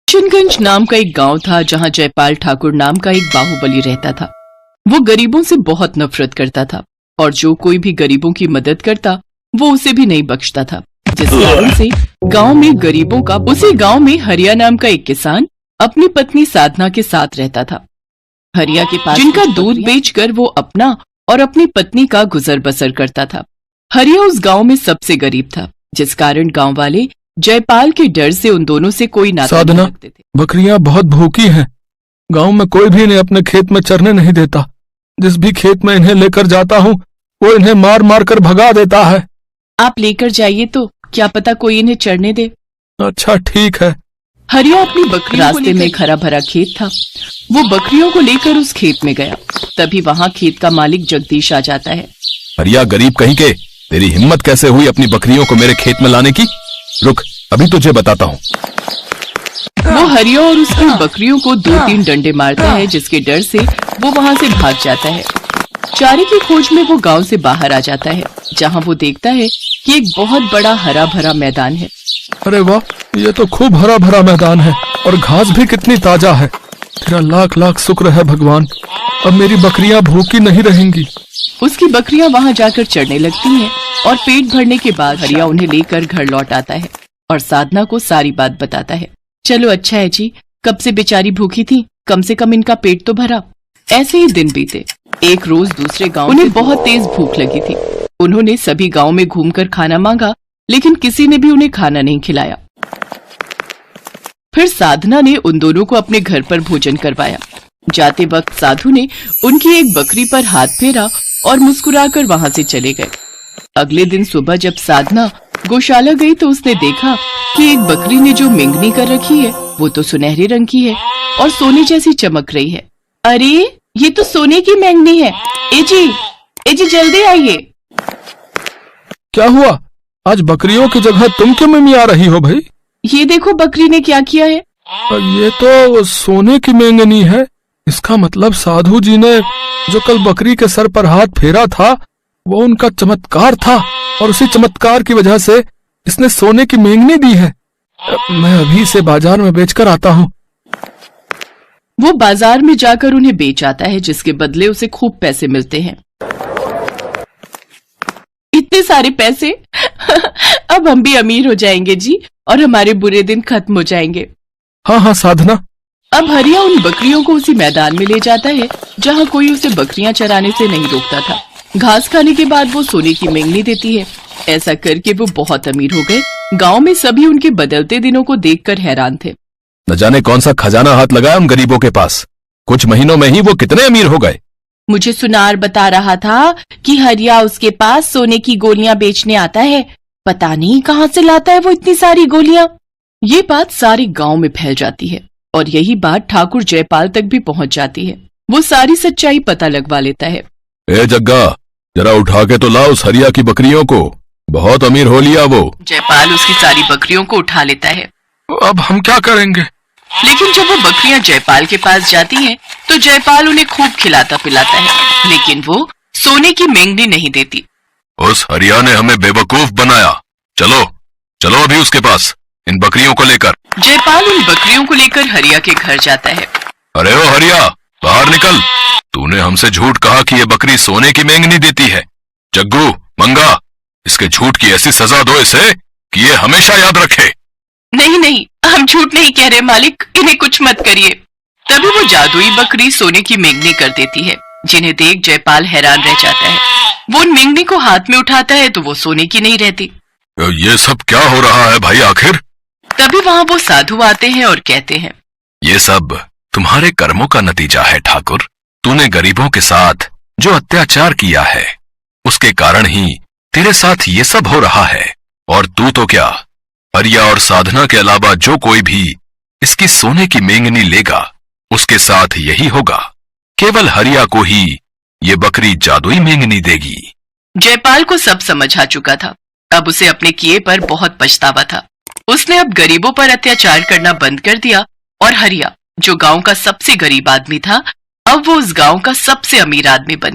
किशनगंज नाम का एक गांव था जहां जयपाल ठाकुर नाम का एक बाहुबली रहता था। वो गरीबों से बहुत नफरत करता था और जो कोई भी गरीबों की मदद करता वो उसे भी नहीं बख्शता था, जिस कारण से गांव में गरीबों का उसी गांव में हरिया नाम का एक किसान अपनी पत्नी साधना के साथ रहता था। हरिया के पास जिनका दूध बेचकर वो अपना और अपनी पत्नी का गुजर बसर करता था। हरिया उस गांव में सबसे गरीब था, जिस कारण गांव वाले जयपाल के डर से उन दोनों से कोई नाता नहीं रखते थे। बकरियां बहुत भूखी हैं। गांव में कोई भी इन्हें अपने खेत में चरने नहीं देता। जिस भी खेत में इन्हें लेकर जाता हूँ वो इन्हें मार मार कर भगा देता है। आप लेकर जाइए तो क्या पता कोई इन्हें चरने दे। अच्छा ठीक है। हरिया अपनी बकरी रास्ते में एक हरा भरा खेत था। वो बकरियों को लेकर उस खेत में गया। तभी वहाँ खेत का मालिक जगदीश आ जाता है। हरिया गरीब कहीं के, तेरी हिम्मत कैसे हुई अपनी बकरियों को मेरे खेत में लाने की? रुक, अभी तुझे बताता हूँ। वो हरिया और उसकी बकरियों को 2-3 डंडे मारता है, जिसके डर से वो वहाँ से भाग जाता है। चारे की खोज में वो गांव से बाहर आ जाता है, जहाँ वो देखता है कि एक बहुत बड़ा हरा भरा मैदान है। अरे वाह, ये तो खूब हरा भरा मैदान है और घास भी कितनी ताजा है। तेरा लाख लाख शुक्र है भगवान, अब मेरी बकरियां भूखी नहीं रहेंगी। उसकी बकरियां वहां जाकर चढ़ने लगती हैं और पेट भरने के बाद हरिया उन्हें लेकर घर लौट आता है और साधना को सारी बात बताता है। चलो अच्छा है जी, कब से बेचारी भूखी थी, कम से कम इनका पेट तो भरा। ऐसे ही दिन बीते। एक रोज दूसरे गांव उन्हें बहुत तेज भूख लगी थी। उन्होंने सभी गांव में घूमकर खाना मांगा, लेकिन किसी ने भी उन्हें खाना नहीं खिलाया। फिर साधना ने उन दोनों को अपने घर पर भोजन करवाया। जाते वक्त साधु ने उनकी एक बकरी पर हाथ फेरा और मुस्कुराकर वहां से चले गए। अगले दिन सुबह जब साधना गौशाला गई तो उसने देखा कि एक बकरी ने जो मेंगनी कर रखी है वो तो सुनहरे रंग की है और सोने जैसी चमक रही है। अरे ये तो सोने की मेंगनी है। ए जी जल्दी आइए। क्या हुआ? आज बकरियों की जगह तुम क्यों मिमिया रही हो भाई? ये देखो बकरी ने क्या किया है। ये तो सोने की मेंगनी है। इसका मतलब साधु जी ने जो कल बकरी के सर पर हाथ फेरा था वो उनका चमत्कार था और उसी चमत्कार की वजह से इसने सोने की मेंगनी दी है। मैं अभी से बाजार में बेचकर आता हूँ। वो बाजार में जाकर उन्हें बेच आता है, जिसके बदले उसे खूब पैसे मिलते हैं। इतने सारे पैसे अब हम भी अमीर हो जाएंगे जी, और हमारे बुरे दिन खत्म हो जाएंगे। हाँ साधना। अब हरिया उन बकरियों को उसी मैदान में ले जाता है जहाँ कोई उसे बकरियां चराने से नहीं रोकता था। घास खाने के बाद वो सोने की मेंगनी देती है। ऐसा करके वो बहुत अमीर हो गए। गांव में सभी उनके बदलते दिनों को देखकर हैरान थे। न जाने कौन सा खजाना हाथ लगाया उन गरीबों के पास। कुछ महीनों में ही वो कितने अमीर हो गए। मुझे सुनार बता रहा था कि हरिया उसके पास सोने की गोलियां बेचने आता है। पता नहीं कहाँ से लाता है वो इतनी सारी गोलियां। ये बात सारे गांव में फैल जाती है और यही बात ठाकुर जयपाल तक भी पहुंच जाती है। वो सारी सच्चाई पता लगवा लेता है। ए जग्गा, जरा उठा के तो ला उस हरिया की बकरियों को। बहुत अमीर हो लिया वो। जयपाल उसकी सारी बकरियों को उठा लेता है। अब हम क्या करेंगे? लेकिन जब वो बकरियां जयपाल के पास जाती हैं, तो जयपाल उन्हें खूब खिलाता पिलाता है, लेकिन वो सोने की मेंगनी नहीं देती। उस हरिया ने हमें बेवकूफ बनाया। चलो चलो अभी उसके पास इन बकरियों को लेकर। जयपाल उन बकरियों को लेकर हरिया के घर जाता है। अरे ओ हरिया, बाहर निकल। तूने हमसे झूठ कहा कि ये बकरी सोने की मेंगनी देती है। जग्गू, मंगा, इसके झूठ की ऐसी सजा दो इसे कि ये हमेशा याद रखे। नहीं, हम झूठ नहीं कह रहे मालिक, इन्हें कुछ मत करिए। तभी वो जादुई बकरी सोने की मेंगनी कर देती है, जिन्हें देख जयपाल हैरान रह जाता है। वो उन मेंगनी को हाथ में उठाता है तो वो सोने की नहीं रहती। ये सब क्या हो रहा है भाई आखिर? तभी वहाँ वो साधु आते हैं और कहते हैं, ये सब तुम्हारे कर्मों का नतीजा है ठाकुर। तूने गरीबों के साथ जो अत्याचार किया है उसके कारण ही तेरे साथ ये सब हो रहा है। और तू तो क्या, हरिया और साधना के अलावा जो कोई भी इसकी सोने की मेंगनी लेगा उसके साथ यही होगा। केवल हरिया को ही ये बकरी जादुई मेंगनी देगी। जयपाल को सब समझ आ चुका था। अब उसे अपने किए पर बहुत पछतावा था। उसने अब गरीबों पर अत्याचार करना बंद कर दिया और हरिया, जो गांव का सबसे गरीब आदमी था, अब वो उस गांव का सबसे अमीर आदमी बन